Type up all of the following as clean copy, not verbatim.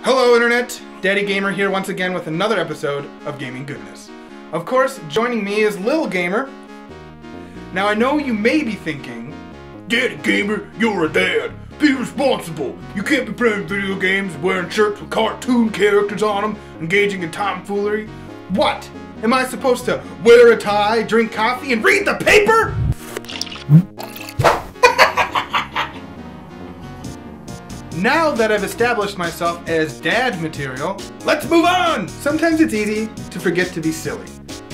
Hello Internet, Daddy Gamer here once again with another episode of Gaming Goodness. Of course, joining me is Lil Gamer. Now I know you may be thinking, Daddy Gamer, you're a dad. Be responsible. You can't be playing video games, wearing shirts with cartoon characters on them, engaging in tomfoolery. What? Am I supposed to wear a tie, drink coffee, and read the paper? Now that I've established myself as dad material, let's move on! Sometimes it's easy to forget to be silly,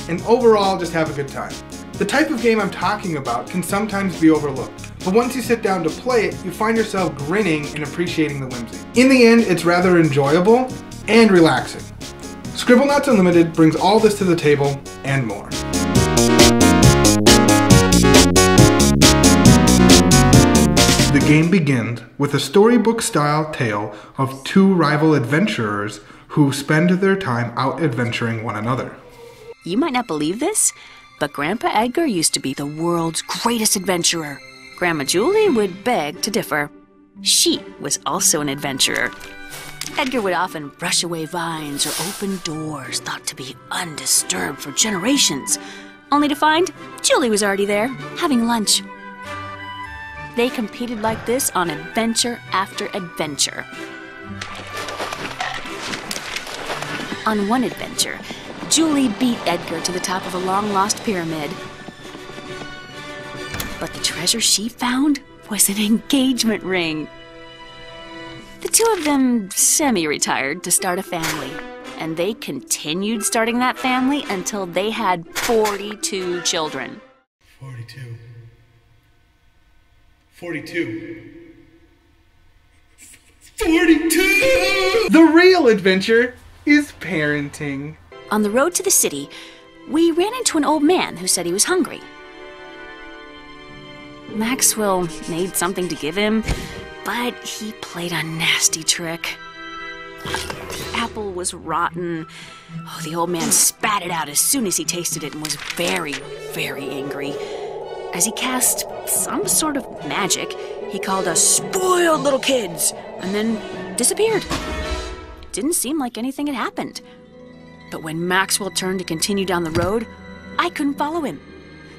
and overall just have a good time. The type of game I'm talking about can sometimes be overlooked, but once you sit down to play it, you find yourself grinning and appreciating the whimsy. In the end, it's rather enjoyable and relaxing. Scribblenauts Unlimited brings all this to the table and more. The game begins with a storybook-style tale of two rival adventurers who spend their time out adventuring one another. You might not believe this, but Grandpa Edgar used to be the world's greatest adventurer. Grandma Julie would beg to differ. She was also an adventurer. Edgar would often brush away vines or open doors thought to be undisturbed for generations, only to find Julie was already there, having lunch. They competed like this on adventure after adventure. On one adventure, Julie beat Edgar to the top of a long-lost pyramid. But the treasure she found was an engagement ring. The two of them semi-retired to start a family, and they continued starting that family until they had 42 children. 42. The real adventure is parenting. On the road to the city, we ran into an old man who said he was hungry. Maxwell made something to give him, but he played a nasty trick. The apple was rotten. Oh, the old man spat it out as soon as he tasted it and was very, very angry. As he cast some sort of magic, he called us spoiled little kids and then disappeared. It didn't seem like anything had happened. But when Maxwell turned to continue down the road, I couldn't follow him.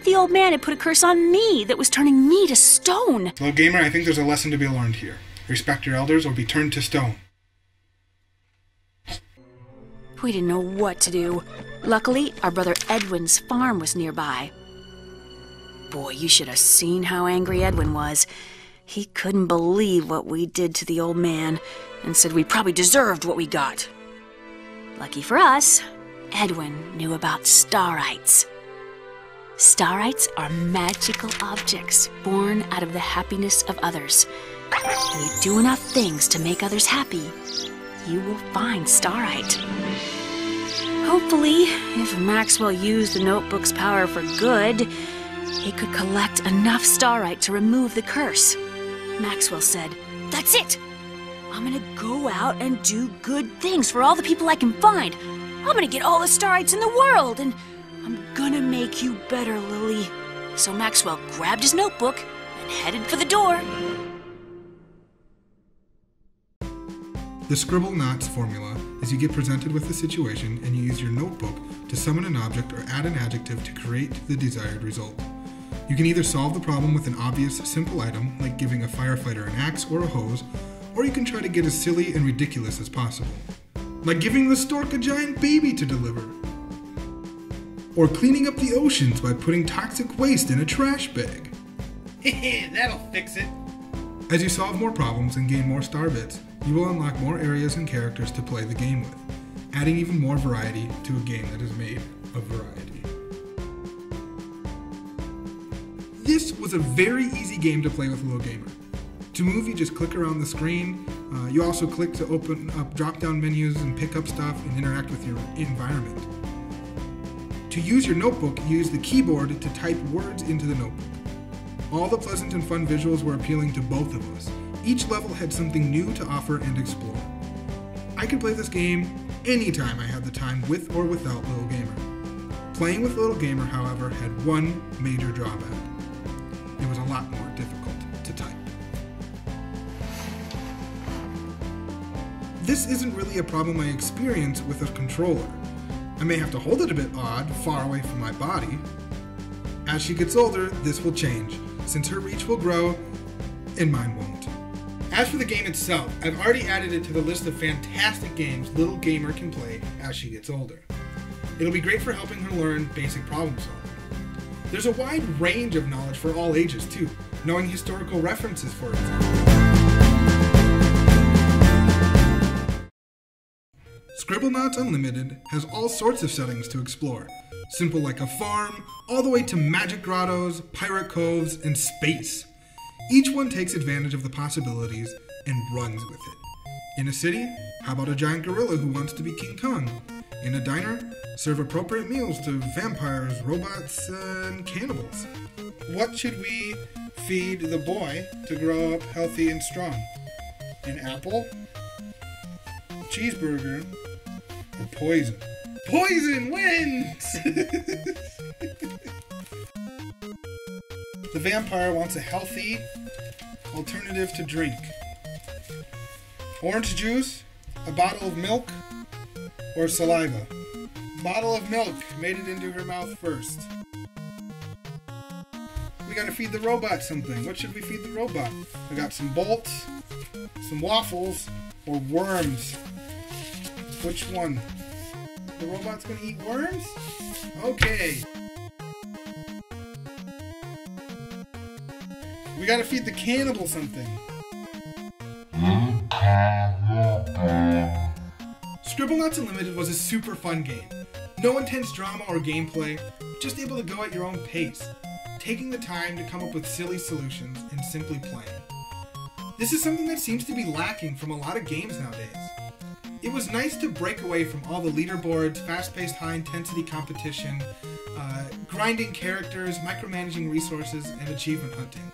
The old man had put a curse on me that was turning me to stone. Well, Gamer, I think there's a lesson to be learned here. Respect your elders or be turned to stone. We didn't know what to do. Luckily, our brother Edwin's farm was nearby. Boy, you should have seen how angry Edwin was. He couldn't believe what we did to the old man and said we probably deserved what we got. Lucky for us, Edwin knew about starites. Starites are magical objects born out of the happiness of others. When you do enough things to make others happy, you will find starite. Hopefully, if Maxwell used the notebook's power for good, he could collect enough starite to remove the curse. Maxwell said, "That's it! I'm gonna go out and do good things for all the people I can find. I'm gonna get all the starites in the world, and I'm gonna make you better, Lily." So Maxwell grabbed his notebook and headed for the door. The Scribblenauts formula is you get presented with a situation and you use your notebook to summon an object or add an adjective to create the desired result. You can either solve the problem with an obvious, simple item, like giving a firefighter an axe or a hose, or you can try to get as silly and ridiculous as possible, like giving the stork a giant baby to deliver, or cleaning up the oceans by putting toxic waste in a trash bag. That'll fix it. As you solve more problems and gain more star bits, you will unlock more areas and characters to play the game with, adding even more variety to a game that is made of variety. This was a very easy game to play with Lil Gamer. To move, you just click around the screen. You also click to open up drop-down menus and pick up stuff and interact with your environment. To use your notebook, use the keyboard to type words into the notebook. All the pleasant and fun visuals were appealing to both of us. Each level had something new to offer and explore. I could play this game anytime I had the time with or without Lil Gamer. Playing with Lil Gamer, however, had one major drawback. It was a lot more difficult to type. this isn't really a problem I experience with a controller. I may have to hold it a bit odd, far away from my body. As she gets older, this will change, since her reach will grow and mine won't. As for the game itself, I've already added it to the list of fantastic games little gamer can play as she gets older. It'll be great for helping her learn basic problem solving. There's a wide range of knowledge for all ages too, knowing historical references for example. Scribblenauts Unlimited has all sorts of settings to explore, simple like a farm, all the way to magic grottos, pirate coves, and space. Each one takes advantage of the possibilities and runs with it. In a city, how about a giant gorilla who wants to be King Kong? In a diner, serve appropriate meals to vampires, robots, and cannibals. What should we feed the boy to grow up healthy and strong? An apple? A cheeseburger? Or poison? Poison wins! The vampire wants a healthy alternative to drink. Orange juice, a bottle of milk, or saliva. Bottle of milk made it into her mouth first. We gotta feed the robot something. What should we feed the robot? We got some bolts, some waffles, or worms. Which one? The robot's gonna eat worms? Okay. We gotta feed the cannibal something. Scribblenauts Unlimited was a super fun game. No intense drama or gameplay, just able to go at your own pace, taking the time to come up with silly solutions and simply playing. This is something that seems to be lacking from a lot of games nowadays. It was nice to break away from all the leaderboards, fast-paced, high-intensity competition, grinding characters, micromanaging resources, and achievement hunting.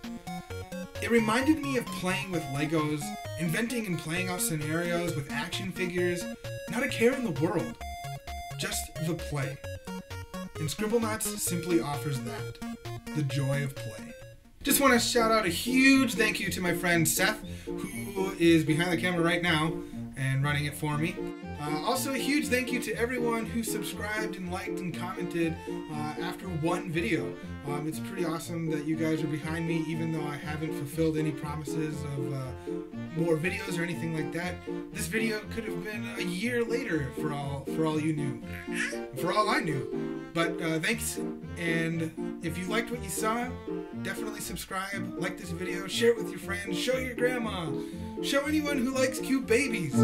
It reminded me of playing with Legos, inventing and playing out scenarios with action figures, not a care in the world, just the play. And Scribblenauts simply offers that, the joy of play. Just want to shout out a huge thank you to my friend Seth, who is behind the camera right now and running it for me. Also a huge thank you to everyone who subscribed and liked and commented after one video. It's pretty awesome that you guys are behind me, even though I haven't fulfilled any promises of more videos or anything like that. This video could have been a year later for all you knew, for all I knew. But thanks, and if you liked what you saw, definitely subscribe, like this video, share it with your friends, show your grandma, show anyone who likes cute babies.